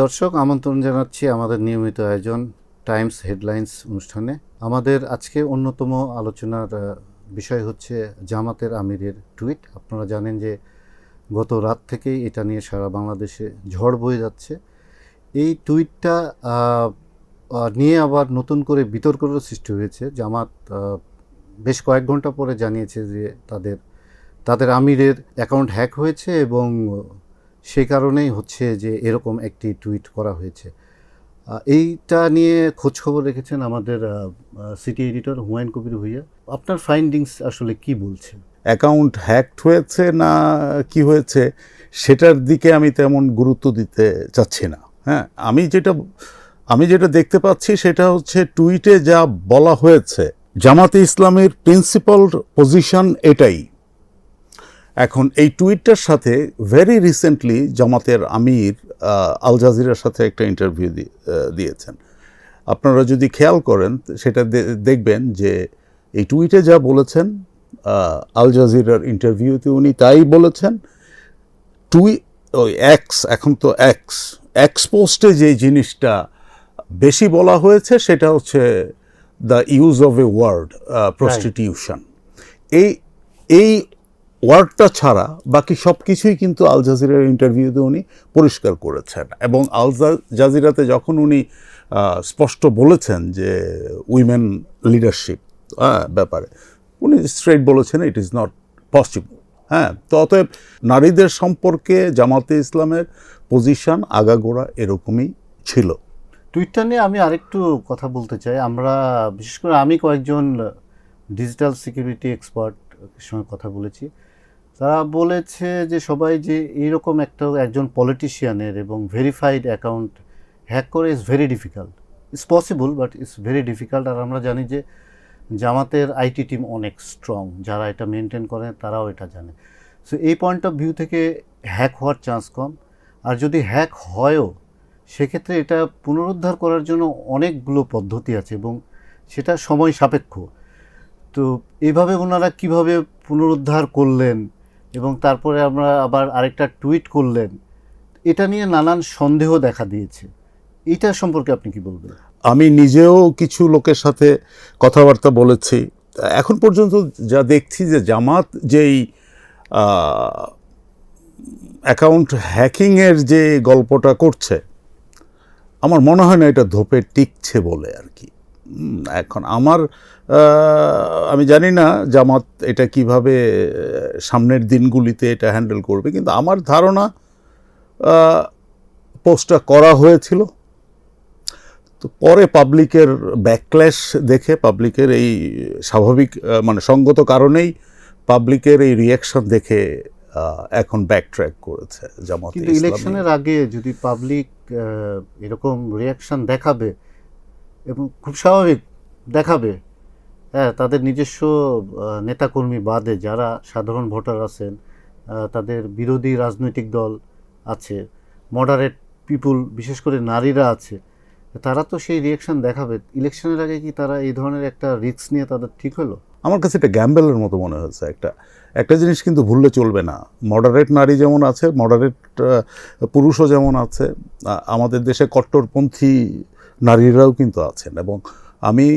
দর্শক আমন্ত্রণ জানাচ্ছি আমাদের নিয়মিত আয়োজন টাইমস হেডলাইন্স অনুষ্ঠানে। আমাদের আজকে অন্যতম আলোচনার বিষয় হচ্ছে জামাতের আমিরের টুইট। আপনারা জানেন যে গত রাত থেকেই এটা নিয়ে সারা বাংলাদেশে ঝড় বয়ে যাচ্ছে। এই টুইটটা নিয়ে আবার নতুন করে বিতর্কেরও সৃষ্টি হয়েছে। জামাত বেশ কয়েক ঘন্টা পরে জানিয়েছে যে তাদের আমিরের অ্যাকাউন্ট হ্যাক হয়েছে এবং সেই কারণেই হচ্ছে যে এরকম একটি টুইট করা হয়েছে। এইটা নিয়ে খোঁজখবর রেখেছেন আমাদের সিটি এডিটর হুমায়ুন কবির ভূঁইয়া। আপনার ফাইন্ডিংস আসলে কি বলছে? অ্যাকাউন্ট হ্যাকড হয়েছে না কি হয়েছে সেটার দিকে আমি তেমন গুরুত্ব দিতে চাচ্ছি না। হ্যাঁ, আমি যেটা দেখতে পাচ্ছি সেটা হচ্ছে টুইটে যা বলা হয়েছে, জামাতে ইসলামের প্রিন্সিপাল পজিশন এটাই। এখন এই টুইটটার সাথে ভেরি রিসেন্টলি জামাতের আমির আল জাজিরার সাথে একটা ইন্টারভিউ দিয়েছেন। আপনারা যদি খেয়াল করেন সেটা দেখবেন যে এই টুইটে যা বলেছেন, আল জাজিরার ইন্টারভিউতে উনি তাই বলেছেন। ওই এখন তো এক্স পোস্টে যে জিনিসটা বেশি বলা হয়েছে সেটা হচ্ছে the use of a word prostitution. এই ওয়ার্ডটা ছাড়া বাকি সব কিছুই কিন্তু আল জাজিরার ইন্টারভিউতে উনি পরিষ্কার করেছেন। এবং আল জাজিরাতে যখন উনি স্পষ্ট বলেছেন যে উইমেন লিডারশিপ ব্যাপারে, উনি স্ট্রেট বলেছেন ইট ইজ নট পসিবল। হ্যাঁ, তো অতএব নারীদের সম্পর্কে জামাতে ইসলামের পজিশন আগাগোড়া এরকমই ছিল। টুইটটা নিয়ে আমি আরেকটু কথা বলতে চাই। আমরা বিশেষ করে আমি কয়েকজন ডিজিটাল সিকিউরিটি এক্সপার্ট সঙ্গে কথা বলেছি। তারা বলেছে যে সবাই যে এইরকম একজন পলিটিশিয়ানের এবং ভেরিফাইড অ্যাকাউন্ট হ্যাক করে is very difficult. It's possible but it's very difficult. আর আমরা জানি যে জামাতের আইটি টিম অনেক স্ট্রং, যারা এটা মেনটেন করে তারাও এটা জানে। সো এই পয়েন্ট অফ ভিউ থেকে হ্যাক হওয়ার চান্স কম। আর যদি হ্যাক হয়ও সেক্ষেত্রে এটা পুনরুদ্ধার করার জন্য অনেকগুলো পদ্ধতি আছে এবং সেটা সময় সাপেক্ষ। তো এইভাবে ওনারা কিভাবে পুনরুদ্ধার করলেন এবং তারপরে আমরা আবার আরেকটা টুইট করলেন, এটা নিয়ে নানান সন্দেহ দেখা দিয়েছে। এইটা সম্পর্কে আপনি কি বলবেন? আমি নিজেও কিছু লোকের সাথে কথাবার্তা বলেছি। এখন পর্যন্ত যা দেখছি যে জামাত যেই অ্যাকাউন্ট হ্যাকিংয়ের যে গল্পটা করছে, আমার মনে হয় না এটা ধোপে টিকছে বলে আর কি। এখন আমি জানি না জামাত এটা কিভাবে সামনের দিনগুলিতে এটা হ্যান্ডেল করবে, কিন্তু আমার ধারণা পোস্টটা করা হয়েছিল। তো পরে পাবলিকের ব্যাকক্ল্যাশ দেখে, পাবলিকের এই স্বাভাবিক মানে সঙ্গত কারণেই পাবলিকের এই রিয়াকশন দেখে এখন ব্যাকট্র্যাক করেছে জামাত। কিন্তু ইলেকশনের আগে যদি পাবলিক এরকম রিয়াকশন দেখাবে, এবং খুব স্বাভাবিক দেখাবে, হ্যাঁ, তাদের নিজস্ব নেতাকর্মী বাদে যারা সাধারণ ভোটার আছেন, তাদের বিরোধী রাজনৈতিক দল আছে, মডারেট পিপুল বিশেষ করে নারীরা আছে, তারা তো সেই রিয়াকশন দেখাবে। ইলেকশনের আগে কি তারা এই ধরনের একটা রিস্ক নিয়ে তাদের ঠিক হলো? আমার কাছে এটা গ্যাম্বেলের মতো মনে হয়েছে। একটা জিনিস কিন্তু ভুললে চলবে না, মডারেট নারী যেমন আছে, মডারেট পুরুষও যেমন আছে, আমাদের দেশে কট্টরপন্থী নারীরাও কিন্তু আছেন। এবং আমি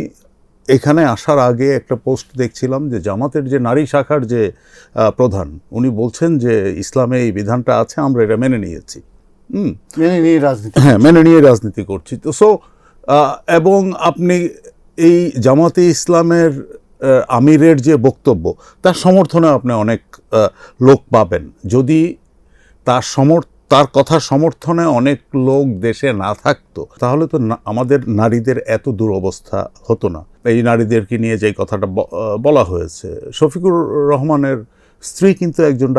এখানে আসার আগে একটা পোস্ট দেখছিলাম যে জামাতের যে নারী শাখার যে প্রধান, উনি বলছেন যে ইসলামে এই বিধানটা আছে, আমরা এটা মেনে নিয়েছি। মেনে নিয়ে রাজনীতি করছি। তো এবং আপনি এই জামাতে ইসলামের আমিরের যে বক্তব্য, তার সমর্থনে আপনি অনেক লোক পাবেন। যদি তার কথার সমর্থনে অনেক লোক দেশে না থাকতো, তাহলে তো আমাদের নারীদের এত দুরবস্থা হতো না। এই নারীদেরকে নিয়ে যে কথাটা বলা হয়েছে, শফিকুর রহমানের স্ত্রী কিন্তু একজন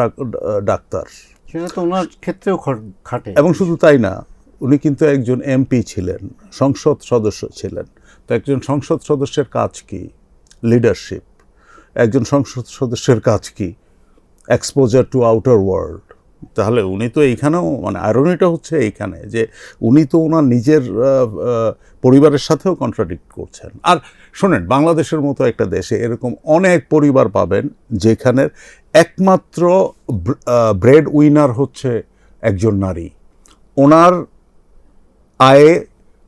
ডাক্তার, সেটা তো ওনার ক্ষেত্রেও খাটে। এবং শুধু তাই না, উনি কিন্তু একজন এমপি ছিলেন, সংসদ সদস্য ছিলেন। তো একজন সংসদ সদস্যের কাজ কি? লিডারশিপ। একজন সংসদ সদস্যের কাজ কি? Exposure two outer world. তাহলে উনি তো এইখানেও, মানে আইরনিটা হচ্ছে এইখানে যে উনি তো ওনার নিজের পরিবারের সাথেও কন্ট্রাডিক্ট করছেন। আর শোনেন, বাংলাদেশের মতো একটা দেশে এরকম অনেক পরিবার পাবেন যেখানে একমাত্র ব্রেড উইনার হচ্ছে একজন নারী। ওনার আয়ে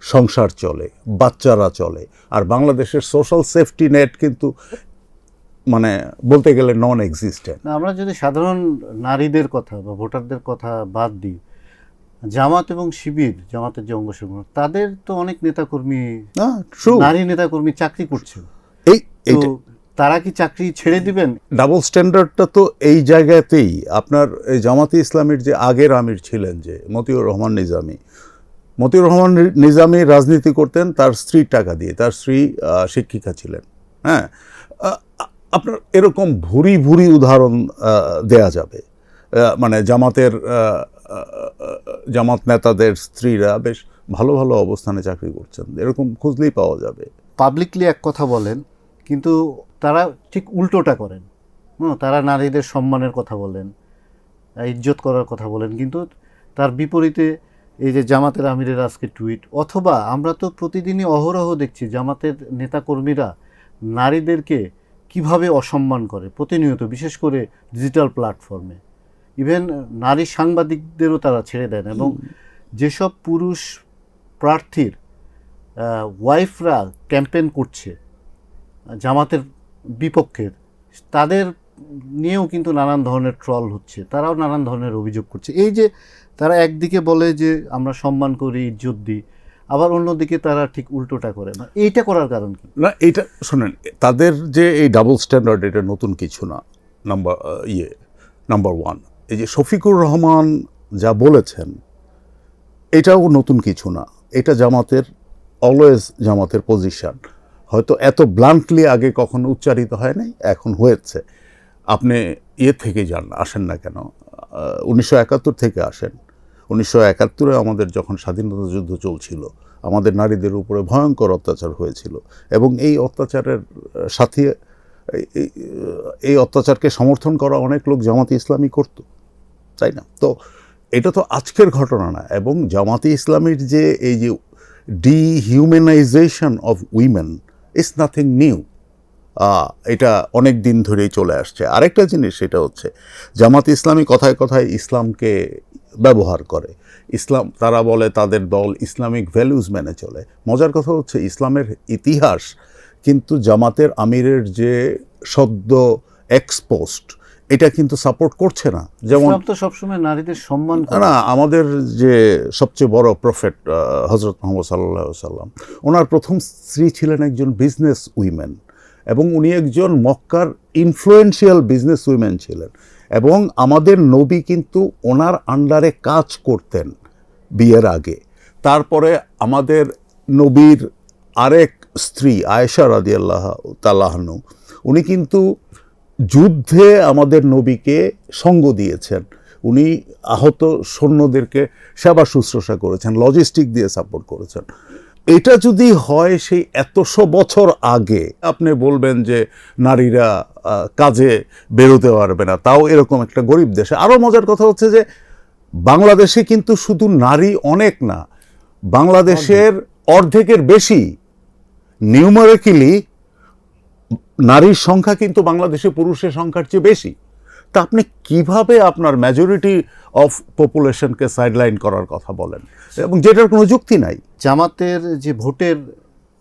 সংসার চলে, বাচ্চারা চলে। আর বাংলাদেশের সোশ্যাল সেফটি নেট কিন্তু মানে বলতে গেলে নন এক্সিস্টেন্ট। না, আমরা যদি সাধারণ নারীদের কথা বা ভোটারদের কথা বাদ দিই, জামাত এবং শিবির, জামাতের যে অঙ্গ সংগঠন, তাদের তো অনেক নেতাকর্মী, নারী নেতাকর্মী চাকরি করছে। তো তারা কি চাকরি ছেড়ে দিবেন? ডাবল স্ট্যান্ডার্ডটা তো এই জায়গাতেই। আপনার এই জামাতে ইসলামীর যে আগের আমির ছিলেন যে মতিউর রহমান নিজামী রাজনীতি করতেন তার স্ত্রীর টাকা দিয়ে। তার স্ত্রী শিক্ষিকা ছিলেন। হ্যাঁ, আপনার এরকম ভুরি ভুরি উদাহরণ দেয়া যাবে। মানে জামাত নেতাদের স্ত্রীরা বেশ ভালো ভালো অবস্থানে চাকরি করছেন, এরকম খুঁজলেই পাওয়া যাবে। পাবলিকলি এক কথা বলেন, কিন্তু তারা ঠিক উল্টোটা করেন। তারা নারীদের সম্মানের কথা বলেন, ইজ্জত করার কথা বলেন, কিন্তু তার বিপরীতে এই যে জামাতের আমিরের আজকে টুইট, অথবা আমরা তো প্রতিদিনই অহরহ দেখছি জামাতের নেতাকর্মীরা নারীদেরকে কিভাবে অসম্মান করে প্রতিনিয়ত, বিশেষ করে ডিজিটাল প্ল্যাটফর্মে। ইভেন নারী সাংবাদিকদেরও তারা ছেড়ে দেন, এবং যেসব পুরুষ প্রার্থীর ওয়াইফরা ক্যাম্পেইন করছে জামাতের বিপক্ষে, তাদের নিয়েও কিন্তু নানান ধরনের ট্রল হচ্ছে, তারাও নানান ধরনের অভিযোগ করছে। এই যে তারা একদিকে বলে যে আমরা সম্মান করি, ইজ্জত দিই, আবার অন্যদিকে তারা ঠিক উল্টোটা করে না। এইটা করার কারণ কি? না, এইটা শোনেন, তাদের যে এই ডাবল স্ট্যান্ডার্ড, এটা নতুন কিছু না। নাম্বার ওয়ান, এই যে শফিকুর রহমান যা বলেছেন এটাও নতুন কিছু না। এটা অলওয়েজ জামাতের পজিশন। হয়তো এত ব্লান্টলি আগে কখনো উচ্চারিত হয় নাই, এখন হয়েছে। আপনি থেকে আসেন না কেন, 1971 থেকে আসেন। 1971-এ আমাদের যখন স্বাধীনতা যুদ্ধ চলছিল, আমাদের নারীদের উপরে ভয়ঙ্কর অত্যাচার হয়েছিল, এবং এই অত্যাচারের সাথে এই অত্যাচারকে সমর্থন করা অনেক লোক জামাতে ইসলামী করত, তাই না? তো এটা তো আজকের ঘটনা না। এবং জামাতে ইসলামীর যে এই যে dehumanization of women is nothing new, এটা অনেক দিন ধরেই চলে আসছে। আরেকটা জিনিস সেটা হচ্ছে জামাতে ইসলামী কথায় কথায় ইসলামকে ব্যবহার করে। তারা বলে তাদের দল ইসলামিক ভ্যালুজ মেনে চলে। মজার কথা হচ্ছে ইসলামের ইতিহাস কিন্তু জামাতের আমিরের যে সদ্য এক্সপোস্ট, এটা কিন্তু সাপোর্ট করছে না। যেমন তো সবসময় নারীদের সম্মান করে না, আমাদের যে সবচেয়ে বড় প্রফেট হযরত মুহাম্মদ সাল্লাল্লাহু আলাইহি ওয়াসাল্লাম, ওনার প্রথম স্ত্রী ছিলেন একজন বিজনেস উইমেন, এবং উনি একজন মক্কার ইনফ্লুয়েন্সিয়াল বিজনেস উইমেন ছিলেন। এবং আমাদের নবী কিন্তু ওনার আন্ডারে কাজ করতেন বিয়ের আগে। তারপরে আমাদের নবীর আরেক স্ত্রী আয়েশা রাদিয়াল্লাহু তাআলা আনহা, উনি কিন্তু যুদ্ধে আমাদের নবীকে সঙ্গ দিয়েছেন। উনি আহত সৈন্যদেরকে সেবা শুশ্রূষা করেছেন, লজিস্টিক দিয়ে সাপোর্ট করেছেন। এটা যদি হয় সেই এতশো বছর আগে, আপনি বলবেন যে নারীরা কাজে বেরোতে পারবে না, তাও এরকম একটা গরিব দেশে। আরও মজার কথা হচ্ছে যে বাংলাদেশে কিন্তু শুধু নারী অনেক না, বাংলাদেশের অর্ধেকের বেশি, নিউমারিক্যালি নারীর সংখ্যা কিন্তু বাংলাদেশে পুরুষের সংখ্যার চেয়ে বেশি। তা আপনি কিভাবে আপনার মেজরিটি অফ পপুলেশনকে সাইডলাইন করার কথা বলেন, এবং যেটার কোনো যুক্তি নাই। জামাতের যে ভোটের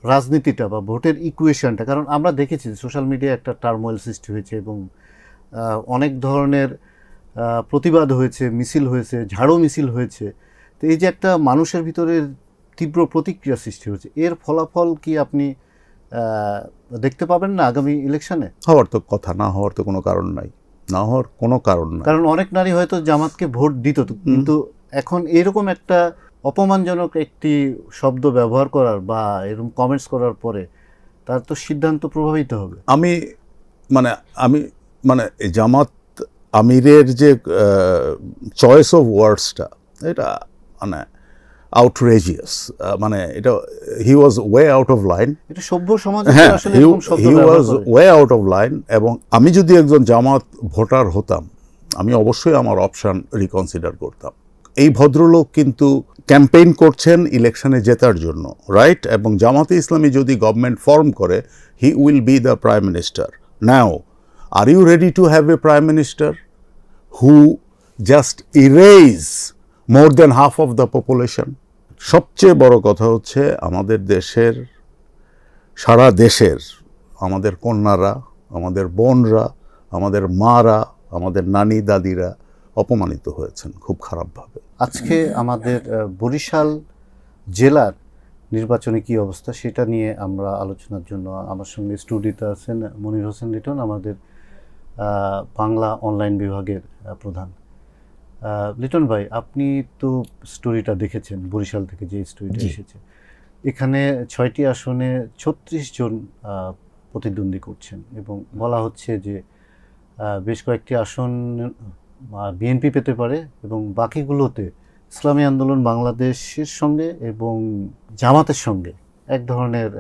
রাজনীতিটা বা ভোটের ইকুয়েশনটা, কারণ আমরা দেখেছি সোশ্যাল মিডিয়ায় একটা টার্মোয়েল সৃষ্টি হয়েছে, এবং অনেক ধরনের প্রতিবাদ হয়েছে, মিছিল হয়েছে, ঝাড়ু মিছিল হয়েছে। তো এই যে একটা মানুষের ভিতরে তীব্র প্রতিক্রিয়া সৃষ্টি হয়েছে, এর ফলাফল কি আপনি দেখতে পাবেন না আগামী ইলেকশনে? হওয়ার তো কথা, না হওয়ার তো কোনো কারণ নাই, না হওয়ার কোনো কারণ নাই। কারণ অনেক নারী হয়তো জামাতকে ভোট দিত, কিন্তু এখন এরকম একটা অপমানজনক একটি শব্দ ব্যবহার করার বা এরকম কমেন্টস করার পরে তার তো সিদ্ধান্ত প্রভাবিত হবে। আমি জামাত আমিরের যে চয়েস অফ ওয়ার্ডসটা, এটা মানে আউটরেজিয়াস, মানে এটা হি ওয়াজ ওয়ে আউট অফ লাইন। এটা সভ্য সমাজে আসলে এরকম শব্দ হি ওয়াজ ওয়ে আউট অফ লাইন। এবং আমি যদি একজন জামাত ভোটার হতাম, আমি অবশ্যই আমার অপশন রিকনসিডার করতাম। এই ভদ্রলোক কিন্তু ক্যাম্পেইন করছেন ইলেকশনে জেতার জন্য, রাইট? এবং জামাতে ইসলামী যদি গভর্নমেন্ট ফর্ম করে, he will be the prime minister. Now, are you ready to have a prime minister who just erase more than half of the population? সবচেয়ে বড় কথা হচ্ছে আমাদের দেশের, সারা দেশের আমাদের কন্যারা, আমাদের বোনরা, আমাদের মারা, আমাদের নানি দাদিরা অপমানিত হয়েছেন খুব খারাপভাবে। আজকে আমাদের বরিশাল জেলার নির্বাচনে কি অবস্থা সেটা নিয়ে আমরা আলোচনার জন্য আমার সঙ্গে স্টুডিওতে আছেন মনির হোসেন লিটন, আমাদের বাংলা অনলাইন বিভাগের প্রধান। লিটন ভাই, আপনি তো স্টোরিটা দেখেছেন, বরিশাল থেকে যে স্টোরিটা এসেছে, এখানে 6টি আসনে 36 জন প্রতিদ্বন্দ্বী করছেন এবং বলা হচ্ছে যে বেশ কয়েকটি আসন বিএনপি পেতে পারে এবং বাকিগুলোতে ইসলামী আন্দোলন বাংলাদেশের সঙ্গে এবং জামাতের সঙ্গে এক ধরনের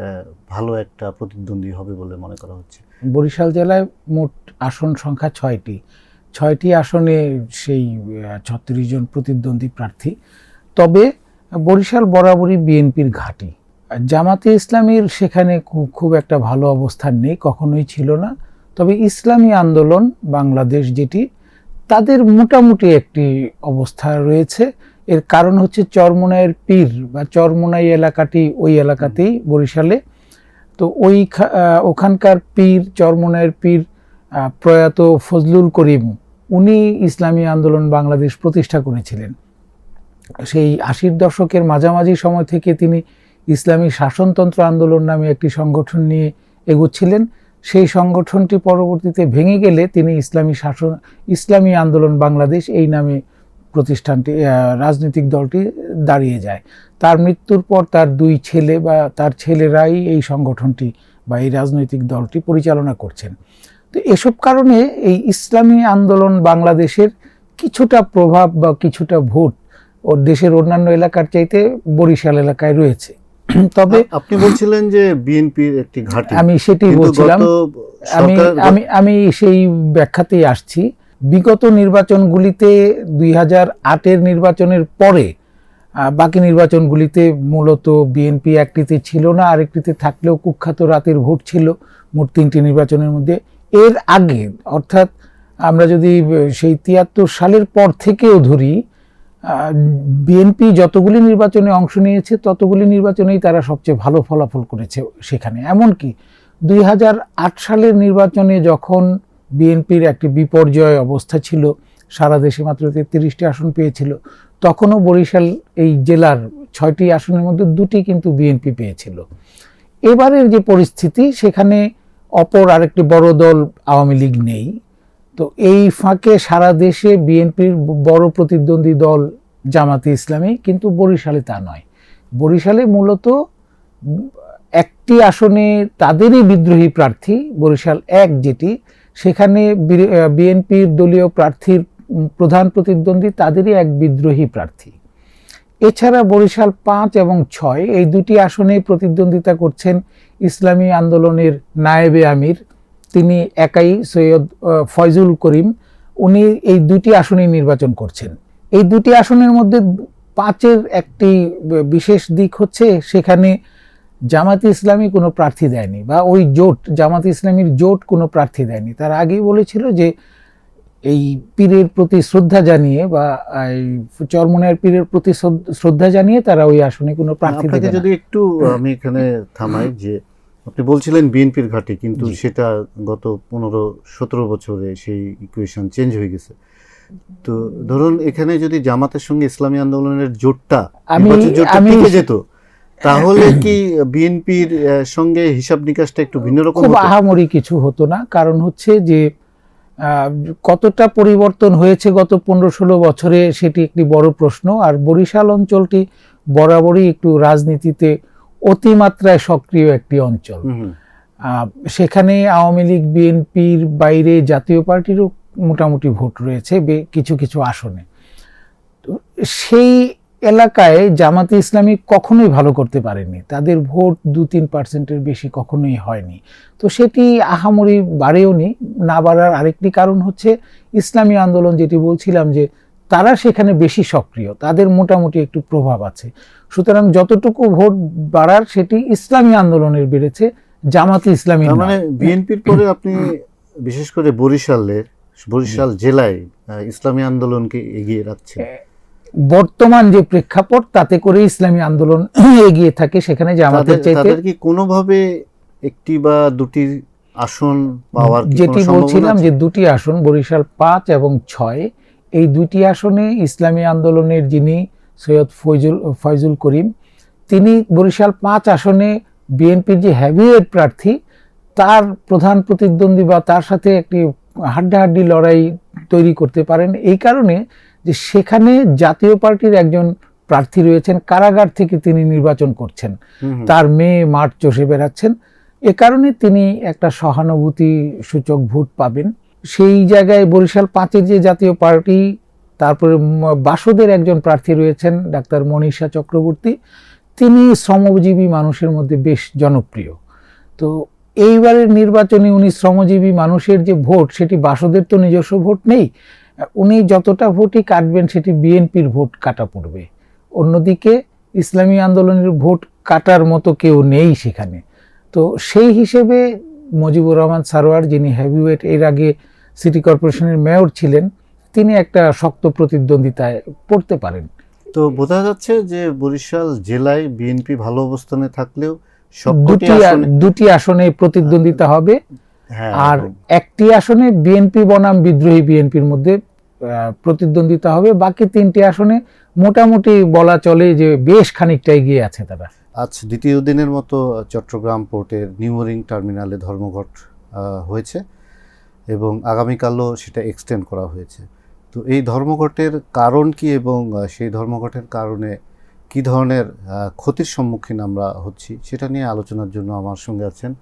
ভালো একটা প্রতিদ্বন্দ্বী হবে বলে মনে করা হচ্ছে। বরিশাল জেলায় মোট আসন সংখ্যা 6টি আসনে সেই 36 জন প্রতিদ্বন্দ্বী প্রার্থী। তবে বরিশাল বরাবরই বিএনপির ঘাঁটি। জামাতে ইসলামীর সেখানে খুব একটা ভালো অবস্থান নেই, কখনোই ছিল না। তবে ইসলামী আন্দোলন বাংলাদেশ যেটি, তাদের মোটামুটি একটি অবস্থা রয়েছে। এর কারণ হচ্ছে চরমোনাইয়ের পীর বা চরমোনাই এলাকাটি ওই এলাকাতেই বরিশালে। তো ওখানকার পীর, চরমোনাইয়ের পীর প্রয়াত ফজলুল করিম, উনি ইসলামী আন্দোলন বাংলাদেশ প্রতিষ্ঠা করেছিলেন। সেই 80-র দশকের মাঝামাঝি সময় থেকে তিনি ইসলামী শাসনতন্ত্র আন্দোলন নামে একটি সংগঠন নিয়ে এগোচ্ছিলেন। সেই সংগঠনটি পরবর্তীতে ভেঙে গেলে তিনি ইসলামী আন্দোলন বাংলাদেশ এই নামে প্রতিষ্ঠানটি, রাজনৈতিক দলটি দাঁড়িয়ে যায়। তার মৃত্যুর পর তার 2 ছেলে বা তার ছেলেরাই এই সংগঠনটি বা এই রাজনৈতিক দলটি পরিচালনা করছেন। তো এসব কারণে এই ইসলামী আন্দোলন বাংলাদেশের কিছুটা প্রভাব বা কিছুটা ভোট ও দেশের অন্যান্য এলাকার চাইতে বরিশাল এলাকায় রয়েছে। তবে আপনি বলছিলেন যে বিএনপির একটি ঘাঁটি, আমি সেটি বলছিলাম, আমি সেই ব্যাখ্যাতেই আসছি। বিগত নির্বাচনগুলিতে 2008-এর নির্বাচনের পরে বাকি নির্বাচনগুলিতে মূলত বিএনপি একটিতে ছিল না, আরেকটিতে থাকলেও কুখ্যাত রাতের ভোট ছিল মোট 3টি নির্বাচনের মধ্যে। এর আগে অর্থাৎ আমরা যদি সেই 73 সালের পর থেকেও ধরি, বিএনপি যতগুলি নির্বাচনে অংশ নিয়েছে ততগুলি নির্বাচনেই তারা সবচেয়ে ভালো ফলাফল করেছে সেখানে। এমনকি 2008 সালের নির্বাচনে যখন বিএনপির একটি বিপর্যয় অবস্থা ছিল, সারা দেশে মাত্র 33টি আসন পেয়েছিল, তখনও বরিশাল এই জেলার 6টি আসনের মধ্যে 2টি কিন্তু বিএনপি পেয়েছিল। এবারের যে পরিস্থিতি, সেখানে অপর আরেকটি বড় দল আওয়ামী লীগ নেই। তো এই ফাঁকে সারা দেশে বিএনপির বড় প্রতিদ্বন্দ্বী দল জামাতে ইসলামী, কিন্তু বরিশালে তা নয়। বরিশালে মূলত একটি আসনে তাদেরই বিদ্রোহী প্রার্থী, বরিশাল 1 যেটি, সেখানে বিএনপির দলীয় প্রার্থীর প্রধান প্রতিদ্বন্দ্বী তাদেরই এক বিদ্রোহী প্রার্থী। এছাড়া বরিশাল 5 এবং 6 এই 2টি আসনে প্রতিদ্বন্দ্বিতা করছেন ইসলামী আন্দোলনের নায়েবে আমির, তিনি একাই, সৈয়দ ফয়জুল করিম, উনি এই 2টি আসনেই নির্বাচন করছেন। এই 2টি আসনের মধ্যে 5-এর একটি বিশেষ দিক হচ্ছে সেখানে জামাতে ইসলামী কোনো প্রার্থী দেয়নি, বা ওই জোট, জামাতে ইসলামীর জোট কোনো প্রার্থী দেয়নি। তারা আগেই বলেছিল যে এই পীরের প্রতি শ্রদ্ধা জানিয়ে বা চরমোনাইয়ের পীরের প্রতি শ্রদ্ধা জানিয়ে তারা ওই আসনে কোনো প্রার্থী দেবে না। যদি একটু আমি এখানে থামাই, যে আপনি বলছিলেন বিএনপির ঘাঁটি, কিন্তু সেটা গত 15-17 বছরে সেই ইকুয়েশন চেঞ্জ হয়ে গেছে। তো ধরুন এখানে যদি জামাতের সঙ্গে ইসলামী আন্দোলনের জোটটা টিকে যেত, তাহলে কি বিএনপির সঙ্গে হিসাব নিকাশটা একটু ভিন্ন রকম হতো? খুব আহামরি কিছু হতো না। কারণ হচ্ছে যে কতটা পরিবর্তন হয়েছে গত 15-16 বছরে সেটি একটি বড় প্রশ্ন। আর বরিশাল অঞ্চলটি বরাবরই একটু রাজনীতিতে অতিমাত্রায় সক্রিয় একটি অঞ্চল। সেখানে আওয়ামী লীগ, বিএনপির বাইরে জাতীয় পার্টিরও মোটামুটি ভোট রয়েছে কিছু কিছু আসনে। সেই এলাকায় জামাতে ইসলামী কখনোই ভালো করতে পারেনি, তাদের ভোট 2-3% বেশি কখনোই হয়নি। তো সেটি আহামরি বাড়েওনি। না বাড়ার আরেকটি কারণ হচ্ছে ইসলামী আন্দোলন, যেটি বলছিলাম যে তারা সেখানে বেশি সক্রিয়, তাদের মোটামুটি একটু প্রভাব আছে। সুতরাং যতটুকু ভোট বাড়ার সেটি ইসলামী আন্দোলনের বেড়েছে, জামাতে ইসলামী মানে বিএনপির পরে আপনি বিশেষ করে বরিশাল জেলায় ইসলামী আন্দোলনকে এগিয়ে রাখছেন। বর্তমান যে প্রেক্ষাপট তাতে করে ইসলামী আন্দোলন এগিয়ে থাকে, সেখানে জামাতের চাইতে তাদের কি কোনোভাবে একটি বা দুটি আসন পাওয়ার কি যেটি কোনো সম্ভাবনা বলছিলাম আছে? যে দুটি আসন বরিশাল 5 এবং 6, এই দুইটি আসনে ইসলামী আন্দোলনের যিনি সৈয়দ ফয়জুল করিম, তিনি বরিশাল 5 আসনে বিএনপির যে হেভিওয়েট প্রার্থী তার প্রধান প্রতিদ্বন্দ্বী বা তার সাথে একটি হাড্ডাহাড্ডি লড়াই তৈরি করতে পারেন, এই কারণে যে সেখানে জাতীয় পার্টির একজন প্রার্থী রয়েছেন, কারাগার থেকে তিনি নির্বাচন করছেন, তার মেয়ে মাঠ চষে বেড়াচ্ছেন, এ কারণে তিনি একটা সহানুভূতি সূচক ভোট পাবেন। সেই জায়গায় বরিশাল 5-এর যে জাতীয় পার্টি, তারপরে বাসদের একজন প্রার্থী রয়েছেন ডাক্তার মনীষা চক্রবর্তী, তিনি শ্রমজীবী মানুষের মধ্যে বেশ জনপ্রিয়। তো এইবারের নির্বাচনে উনি শ্রমজীবী মানুষের যে ভোট, সেটি বাসদের তো নিজস্ব ভোট নেই, উনি যতটা ভোটই কাটবেন সেটি বিএনপির ভোট কাটা পড়বে। অন্যদিকে ইসলামী আন্দোলনের ভোট কাটার মতো কেউ নেই সেখানে। তো সেই হিসেবে মুজিবুর রহমান সারোয়ার, যিনি হেভিওয়েট, এর আগে সিটি কর্পোরেশনের মেয়র ছিলেন, তিনি একটা শক্ত প্রতিদ্বন্দ্বিতায় পড়তে পারেন। তো বোঝা যাচ্ছে যে বরিশাল জেলায় বিএনপি ভালো অবস্থানে থাকলেও সবকটি আসনে দুটি আসনে প্রতিদ্বন্দ্বিতা হবে, হ্যাঁ, আর একটি আসনে বিএনপি বনাম বিদ্রোহী বিএনপির মধ্যে প্রতিদ্বন্দ্বিতা হবে। বাকি 3টি আসনে মোটামুটি বলা চলে যে বেশ খানিকটা এগিয়ে আছে তারা। আজ দ্বিতীয় দিনের মতো চট্টগ্রাম পোর্টের নিউমোরিং টার্মিনালে ধর্মঘট হয়েছে এবং আগামীকালও সেটা এক্সটেন্ড করা হয়েছে। তো এই ধর্মঘটের কারণ কি এবং সেই ধর্মঘটের কারণে কি ধরনের ক্ষতির সম্মুখীন আমরা হচ্ছি, সেটা নিয়ে আলোচনার জন্য আমার সঙ্গে আছেন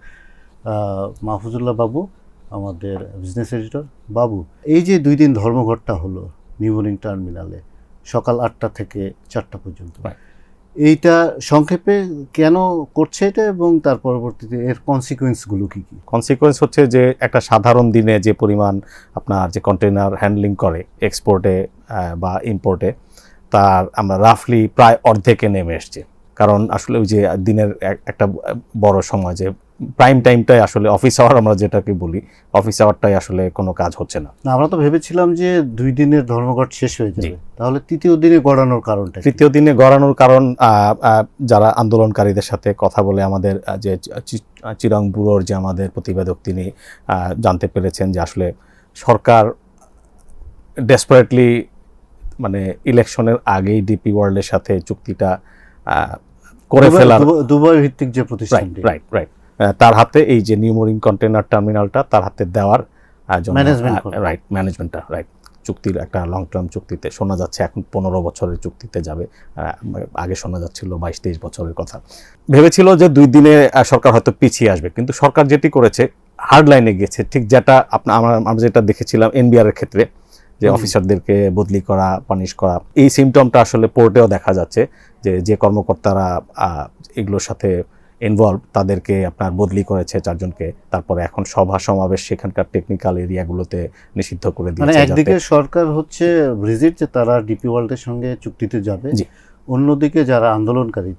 মাহফুজুল্লাহ বাবু, আমাদের বিজনেস এডিটর। বাবু, এই যে 2 দিন ধর্মঘটটা হলো নিউমোরিং টার্মিনালে সকাল 8টা থেকে 4টা পর্যন্ত, এইটা সংক্ষেপে কেন করছে এটা এবং তার পরবর্তীতে এর কনসিকুয়েন্সগুলো কি কি? কনসিকুয়েন্স হচ্ছে যে একটা সাধারণ দিনে যে পরিমাণ আপনার যে কন্টেনার হ্যান্ডলিং করে এক্সপোর্টে বা ইম্পোর্টে, তার আমরা রাফলি প্রায় অর্ধেকে নেমে এসছে। কারণ আসলে ওই যে দিনের একটা বড় সময় যে প্রাইম টাইমটাই আসলে অফিস আওয়ার, আমরা যেটাকে বলি অফিস আওয়ারটাই আসলে কোনো কাজ হচ্ছে না। আমরা তো ভেবেছিলাম যে 2 দিনের ধর্মঘট শেষ হয়ে যাবে, তাহলে তৃতীয় দিনে গড়ানোর কারণটা? তৃতীয় দিনে গড়ানোর কারণ যারা আন্দোলনকারীদের সাথে কথা বলে আমাদের যে চিরাং ব্যুরোর যে আমাদের প্রতিবেদক, তিনি জানতে পেরেছেন যে আসলে সরকার ডেসপারেটলি মানে ইলেকশনের আগেই ডিপি ওয়ার্ল্ডের সাথে চুক্তিটা করে ফেলার, দুবাই ভিত্তিক যে প্রতিষ্ঠানটি, রাইট তার হাতে এই যে নিউমোরিং কন্টেনার টার্মিনালটা তার হাতে দেওয়ার ম্যানেজমেন্টটা চুক্তির একটা লং টার্ম চুক্তিতে শোনা যাচ্ছে, এখন 15 বছরের চুক্তিতে যাবে, আগে শোনা যাচ্ছিল 22-23 বছরের কথা। ভেবেছিল যে 2 দিনে সরকার হয়তো পিছিয়ে আসবে, কিন্তু সরকার যেটি করেছে হার্ড লাইনে গেছে, ঠিক যেটা আমরা যেটা দেখেছিলাম এনবিআর এর ক্ষেত্রে, যে অফিসারদেরকে বদলি করা, পানিশ করা, এই সিমটমটা আসলে পোর্টেও দেখা যাচ্ছে যে কর্মকর্তারা এগুলোর সাথে ইনভলভ, তাদেরকে আপনার বদলি করেছে 4 জনকে। তারপরে এখন সভা সমাবেশ সেখানকার টেকনিক্যাল এরিয়াগুলোতে নিষিদ্ধ করে দিয়েছে। মানে একদিকে সরকার হচ্ছে রিজিড যে তারা ডিপি ওয়ার্ল্ডের সঙ্গে চুক্তিতে যাবে, অন্যদিকে যারা আন্দোলনকারী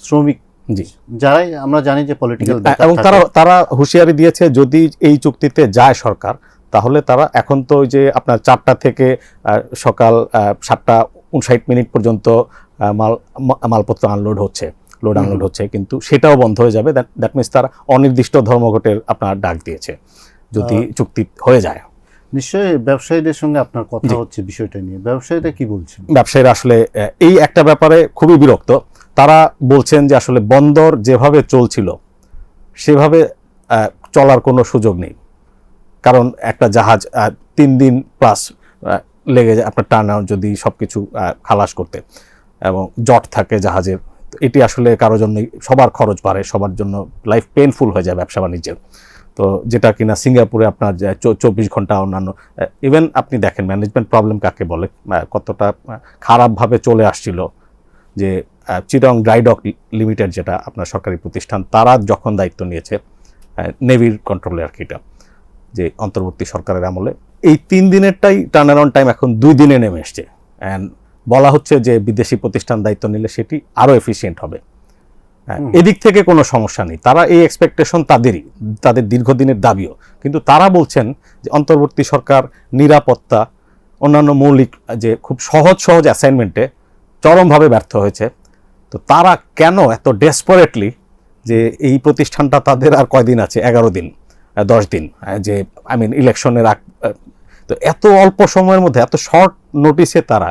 শ্রমিক, যারাই আমরা জানি যে পলিটিক্যাল, এবং তারা হুঁশিয়ারি দিয়েছে যদি এই চুক্তিতে যায় সরকার, তাহলে তারা এখন তো ওই যে আপনার 4টা থেকে সকাল 7:59 পর্যন্ত মালপত্র আনলোড হচ্ছে, কিন্তু সেটাও বন্ধ হয়ে যাবে। দ্যাট মিনস তারা অনির্দিষ্ট ধর্মঘটের আপনার ডাক দিয়েছে যদি চুক্তি হয়ে যায়। নিশ্চয়ই ব্যবসায়ীদের সঙ্গে আপনার কথা হচ্ছে বিষয়টা নিয়ে, ব্যবসায়ীরা কি বলছেন? ব্যবসায়ীরা আসলে এই একটা ব্যাপারে খুবই বিরক্ত। তারা বলছেন যে আসলে বন্দর যেভাবে চলছিল সেভাবে চলার কোনো সুযোগ নেই, কারণ একটা জাহাজ 3 দিন প্লাস লেগে যায় আপনার টার্ন আউট যদি সবকিছু খালাস করতে, এবং জট থাকে জাহাজের। এটি আসলে কারোর জন্য, সবার খরচ বাড়ে, সবার জন্য লাইফ পেইনফুল হয়ে যায় ব্যবসা বাণিজ্যের। তো যেটা কিনা সিঙ্গাপুরে আপনার 24 ঘন্টা, অন্যান্য ইভেন আপনি দেখেন ম্যানেজমেন্ট প্রবলেম কাকে বলে, কতটা খারাপভাবে চলে আসছিল। যে চিটাগং ড্রাই ডক লিমিটেড, যেটা আপনার সরকারি প্রতিষ্ঠান, তারা যখন দায়িত্ব নিয়েছে নেভির কন্ট্রোলে আর কি, এটা যে অন্তর্বর্তী সরকারের আমলে, এই 3 দিনেরটাই টার্ন অ্যারাউন্ড টাইম এখন 2 দিনে নেমে এসছে। অ্যান্ড বলা হচ্ছে যে বিদেশি প্রতিষ্ঠান দায়িত্ব নিলে সেটি আরও এফিসিয়েন্ট হবে। এদিক থেকে কোনো সমস্যা নেই, তারা এই এক্সপেকটেশন তাদের দীর্ঘদিনের দাবিও, কিন্তু তারা বলছেন যে অন্তর্বর্তী সরকার নিরাপত্তা, অন্যান্য মৌলিক যে খুব সহজ অ্যাসাইনমেন্টে চরমভাবে ব্যর্থ হয়েছে। তো তারা কেন এত ডেসপারেটলি যে এই প্রতিষ্ঠানটা তাদের আর কয়দিন আছে, 11 দিন 10 দিন, যে ইলেকশনের তো এত অল্প সময়ের মধ্যে এত শর্ট নোটিসে তারা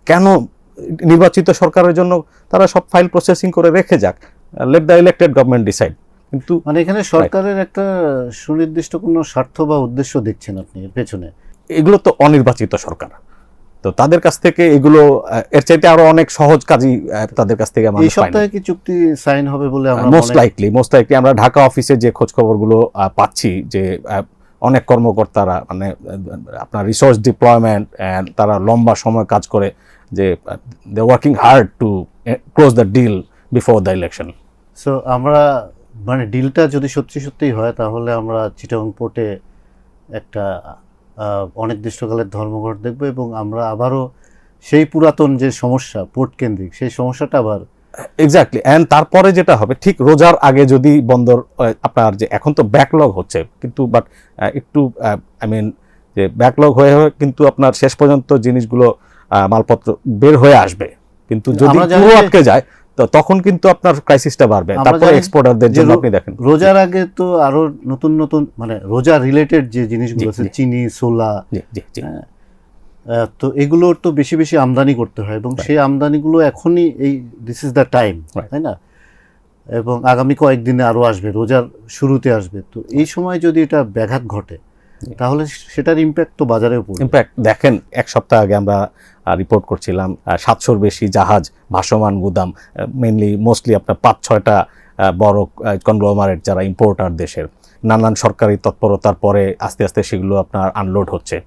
কেন নির্বাচিত সরকারের জন্য তারা সব ফাইল প্রসেসিং করে রেখে যাক, let the elected government decide. কিন্তু মানে এখানে সরকারের একটা সুনির্দিষ্ট কোনো স্বার্থ বা উদ্দেশ্য দেখছেন আপনি এর পেছনে? এগুলো তো অনির্বাচিত সরকার, তো তাদের কাছ থেকে এগুলো এর চাইতে আরো অনেক সহজ কাজই তাদের কাছ থেকে এই সপ্তাহে কি চুক্তি সাইন হবে বলে আমরা মোস্ট লাইকলি আমরা ঢাকা অফিসে যে খোঁজ খবরগুলো পাচ্ছি যে অনেক কর্মকর্তারা মানে আপনার রিসোর্স ডিপ্লয়মেন্ট তারা লম্বা সময় কাজ করে, যে they working hard to close the deal before the election. So আমরা মানে ডিলটা যদি সত্যিই হয় তাহলে আমরা চিটাগং পোর্টে একটা অনির্দিষ্টকালের ধর্মঘট দেখব এবং আমরা আবারও সেই পুরাতন যে সমস্যা পোর্ট কেন্দ্রিক সেই সমস্যাটা আবার এক্স্যাক্টলি। অ্যান্ড তারপরে যেটা হবে ঠিক রোজার আগে যদি বন্দর আপনার যে এখন তো ব্যাকলগ হচ্ছে কিন্তু বাট একটু যে ব্যাকলগ হয়ে কিন্তু আপনার শেষ পর্যন্ত জিনিসগুলো মালপত্র বের হয়ে আসবে, কিন্তু যদি পুরো আটকে যায় তো তখন কিন্তু আপনার ক্রাইসিসটা বাড়বে। তারপরে এক্সপোর্টারদের জন্য আপনি দেখেন রোজার আগে তো আরো নতুন নতুন মানে রোজা রিলেটেড যে জিনিসগুলো আছে চিনি সোলা, তো এগুলোর তো বেশি বেশি আমদানি করতে হয় এবং সেই আমদানিগুলো এখনই এই দিস ইজ দ্য টাইম, তাই না? এবং আগামী কয়েকদিনে আরো আসবে, রোজার শুরুতে আসবে। তো এই সময় যদি এটা ব্যাঘাত ঘটে তাহলে সেটার ইম্প্যাক্ট তো বাজারেও পড়বে। ইম্প্যাক্ট দেখেন, এক সপ্তাহ আগে আমরা রিপোর্ট করছিলাম 700-র বেশি জাহাজ ভাসমান গুদাম, মোস্টলি আপনার 5-6টা বড় কনগ্লোমারেট যারা ইম্পোর্টার দেশের, নানান সরকারি তৎপরতার পরে আস্তে আস্তে সেগুলো আপনার আনলোড হচ্ছে।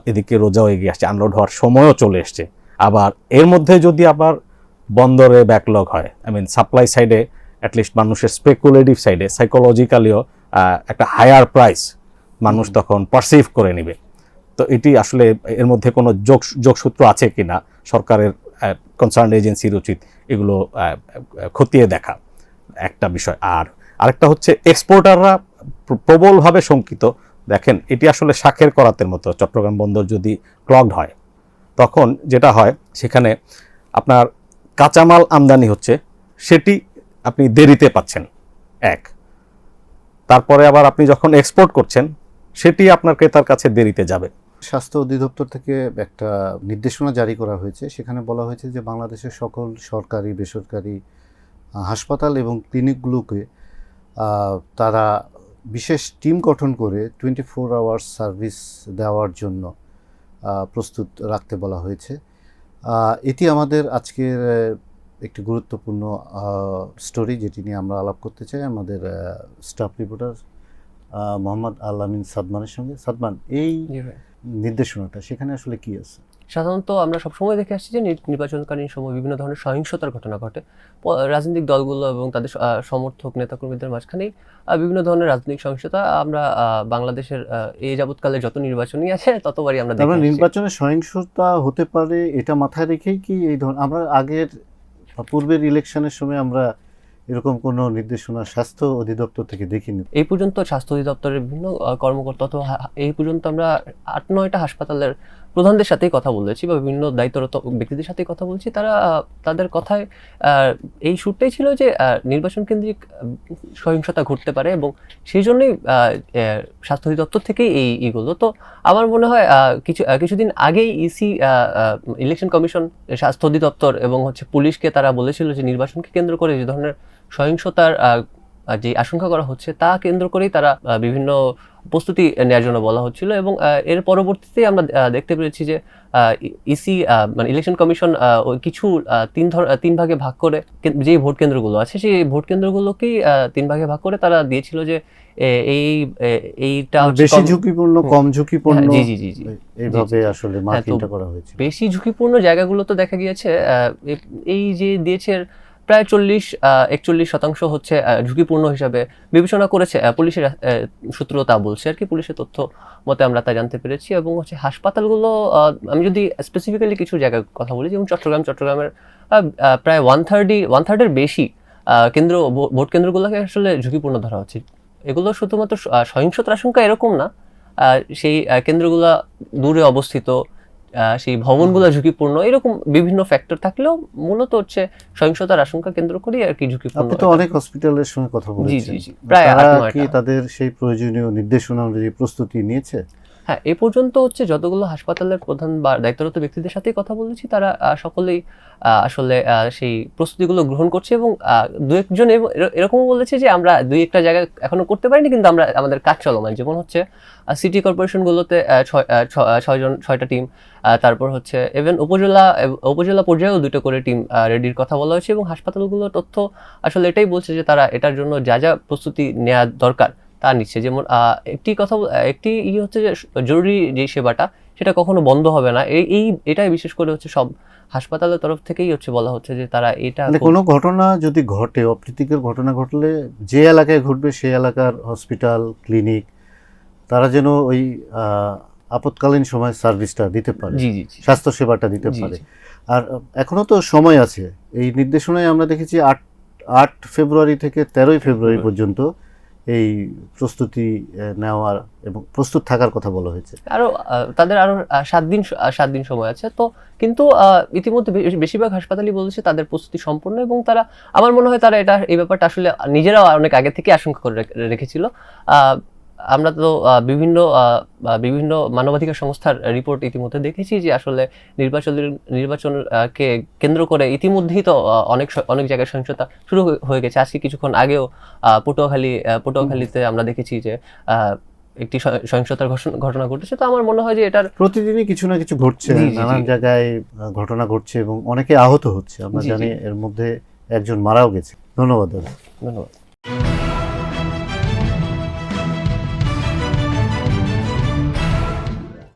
এদিকে রোজাও এগিয়ে আসছে, আনলোড হওয়ার সময়ও চলে এসছে। আবার এর মধ্যে যদি আবার বন্দরে ব্যাকলগ হয়, সাপ্লাই সাইডে অ্যাটলিস্ট মানুষের স্পেকুলেটিভ সাইডে সাইকোলজিক্যালিও একটা হায়ার প্রাইস মানুষ তখন পারসিভ করে নেবে। তো এটি আসলে এর মধ্যে কোনো যোগসূত্র আছে কিনা সরকারের কনসার্ন এজেন্সির উচিত এগুলো খতিয়ে দেখা একটা বিষয়। আর আরেকটা হচ্ছে এক্সপোর্টাররা প্রবলভাবে শঙ্কিত। দেখেন, এটি আসলে শাঁখের করাতের মতো। চট্টগ্রাম বন্দর যদি ক্লগড হয় তখন যেটা হয় সেখানে আপনার কাঁচামাল আমদানি হচ্ছে সেটি আপনি দেরিতে পাচ্ছেন, এক। তারপরে আবার আপনি যখন এক্সপোর্ট করছেন সেটি আপনার ক্রেতার কাছে দেরিতে যাবে। স্বাস্থ্য অধিদপ্তর থেকে একটা নির্দেশনা জারি করা হয়েছে, সেখানে বলা হয়েছে যে বাংলাদেশের সকল সরকারি বেসরকারি হাসপাতাল এবং ক্লিনিকগুলোকে তারা বিশেষ টিম গঠন করে 24 আওয়ার্স সার্ভিস দেওয়ার জন্য প্রস্তুত রাখতে বলা হয়েছে। এটি আমাদের আজকের একটি গুরুত্বপূর্ণ স্টোরি যেটি নিয়ে আমরা আলাপ করতে চাই আমাদের স্টাফ রিপোর্টার মোহাম্মদ আল আমিন সাদমানের সঙ্গে। সাদমান, এই নির্দেশনাটা সেখানে আসলে কি আছে? সাধারণত আমরা সবসময় দেখে আসছি যে নির্বাচনকালীন সময় বিভিন্ন ধরনের সহিংসতার ঘটনা ঘটে। রাজনৈতিক দলগুলো এবং তাদের সমর্থক নেতাকর্মীদের মাঝখানেই বিভিন্ন ধরনের রাজনৈতিক সহিংসতা আমরা বাংলাদেশের এই যাবৎকালে যত নির্বাচনই আছে ততবারই আমরা দেখি। নির্বাচনের সহিংসতা হতে পারে এটা মাথায় রেখেই কি এই ধরনের আমরা আগের পূর্বের ইলেকশনের সময় আমরা এরকম কোনো নির্দেশনা স্বাস্থ্য অধিদপ্তর থেকে দেখিনি। এই পর্যন্ত স্বাস্থ্য অধিদপ্তরের বিভিন্ন কর্মকর্তা অথবা এই পর্যন্ত আমরা 8-9টা হাসপাতালের প্রধানদের সাথেই কথা বলেছি বা বিভিন্ন দায়িত্বরত ব্যক্তিদের সাথেই কথা বলছি। তারা তাদের কথায় এই সুরটাই ছিল যে নির্বাচন কেন্দ্রিক সহিংসতা ঘটতে পারে এবং সেই জন্যই স্বাস্থ্য অধিদপ্তর থেকেই এইগুলো। তো আমার মনে হয় কিছুদিন আগেই ইসি ইলেকশন কমিশন স্বাস্থ্য অধিদপ্তর এবং পুলিশকে তারা বলেছিল যে নির্বাচনকে কেন্দ্র করে যে ধরনের সহিংসতার যে আশঙ্কা করা হচ্ছে তা কেন্দ্র করেই তারা বিভিন্ন প্রস্তুতি নেওয়ার জন্য বলা হচ্ছিল। এবং এর পরবর্তীতে আমরা দেখতে পেরেছি যে ইসি ইলেকশন কমিশন কিছু তিন ভাগে ভাগ করে যে ভোট কেন্দ্রগুলো আছে সেই ভোট কেন্দ্রগুলোকেই 3 ভাগে ভাগ করে তারা দিয়েছিল যে এইটা বেশি ঝুঁকিপূর্ণ, কম ঝুঁকিপূর্ণ, জি জি জি এইভাবে আসলে মার্কিংটা করা হয়েছে। বেশি ঝুঁকিপূর্ণ জায়গাগুলো তো দেখা গিয়েছে এই যে দিয়েছে প্রায় 40-41% হচ্ছে ঝুঁকিপূর্ণ হিসাবে বিবেচনা করেছে পুলিশের সূত্র তা বলছে আর কি, পুলিশের তথ্য মতে আমরা তা জানতে পেরেছি। এবং হাসপাতালগুলো আমি যদি স্পেসিফিক্যালি কিছু জায়গার কথা বলি, যেমন চট্টগ্রামের প্রায় 1/3-এর বেশি ভোট কেন্দ্রগুলোকে আসলে ঝুঁকিপূর্ণ ধরা হচ্ছে। এগুলো শুধুমাত্র সহিংসতার আশঙ্কা এরকম না, সেই কেন্দ্রগুলো দূরে অবস্থিত সেই ভবনগুলো ঝুঁকিপূর্ণ, এরকম বিভিন্ন ফ্যাক্টর থাকলেও মূলত হচ্ছে সহিংসতার আশঙ্কা কেন্দ্র করেই আর কি ঝুঁকিপূর্ণ। আপনি তো অনেক হসপিটালের সঙ্গে কথা বলেছেন, জি, প্রায় তারা 8-9টা। কি তাদের সেই প্রয়োজনীয় নির্দেশনা অনুযায়ী প্রস্তুতি নিয়েছে? হ্যাঁ, এ পর্যন্ত হচ্ছে যতগুলো হাসপাতালের প্রধান বা দায়িত্বরত ব্যক্তিদের সাথেই কথা বলেছি, তারা সকলেই আসলে সেই প্রস্তুতিগুলো গ্রহণ করছে, এবং দু একজন এরকমও বলেছে যে আমরা 2-1টা জায়গায় এখনো করতে পারিনি, কিন্তু আমরা আমাদের কাজ চলমান। যেমন হচ্ছে সিটি কর্পোরেশনগুলোতে 6টা টিম, তারপর হচ্ছে ইভেন উপজেলা পর্যায়েও 2টা করে টিম রেডির কথা বলা হয়েছে, এবং হাসপাতালগুলোর তথ্য আসলে এটাই বলছে যে তারা এটার জন্য যা যা প্রস্তুতি নেওয়া দরকার তা নিচ্ছে। যেমন একটি হচ্ছে যে জরুরি যে সেবাটা সেটা কখনো বন্ধ হবে না, এটাই বিশেষ করে হচ্ছে সব হাসপাতালের তরফ থেকেই হচ্ছে বলা হচ্ছে যে তারা এটা মানে কোনো ঘটনা যদি ঘটে, অপ্রীতিকর ঘটনা ঘটলে যে এলাকায় ঘটবে সেই এলাকার হসপিটাল, ক্লিনিক তারা যেন ওই আপৎকালীন সময় সার্ভিসটা দিতে পারে, জি স্বাস্থ্য সেবাটা দিতে জি, পারে। আর এখনো তো সময় আছে। এই নির্দেশনায় আমরা দেখেছি 8 ফেব্রুয়ারি থেকে 13 ফেব্রুয়ারি পর্যন্ত এই প্রস্তুতি নেওয়ার এবং প্রস্তুত থাকার কথা বলা হয়েছে। তাদের আরো 7 দিন সময় আছে। তো কিন্তু ইতিমধ্যে বেশিরভাগ হাসপাতালই বলেছে তাদের প্রস্তুতি সম্পূর্ণ, এবং তারা, আমার মনে হয় তারা এই ব্যাপারটা আসলে নিজেরাও অনেক আগে থেকে আশঙ্কা করে রেখেছিল। আমরা তো বিভিন্ন মানবাধিকার সংস্থার রিপোর্ট ইতিমধ্যে দেখেছি যে আসলে নির্বাচনকে কেন্দ্র করে ইতিমধ্যেই তো অনেক জায়গায় সহিংসতা শুরু হয়ে গেছে। আজকে কিছুক্ষণ আগেও পটুয়াখালীতে আমরা দেখেছি যে একটি সহিংসতার ঘটনা ঘটেছে। তো আমার মনে হয় যে এটার প্রতিদিনই কিছু না কিছু ঘটছে, জি, নানান জায়গায় ঘটনা ঘটছে এবং অনেকে আহত হচ্ছে। আমরা জি, জানি এর মধ্যে একজন মারাও গেছে। ধন্যবাদ দাদা। ধন্যবাদ।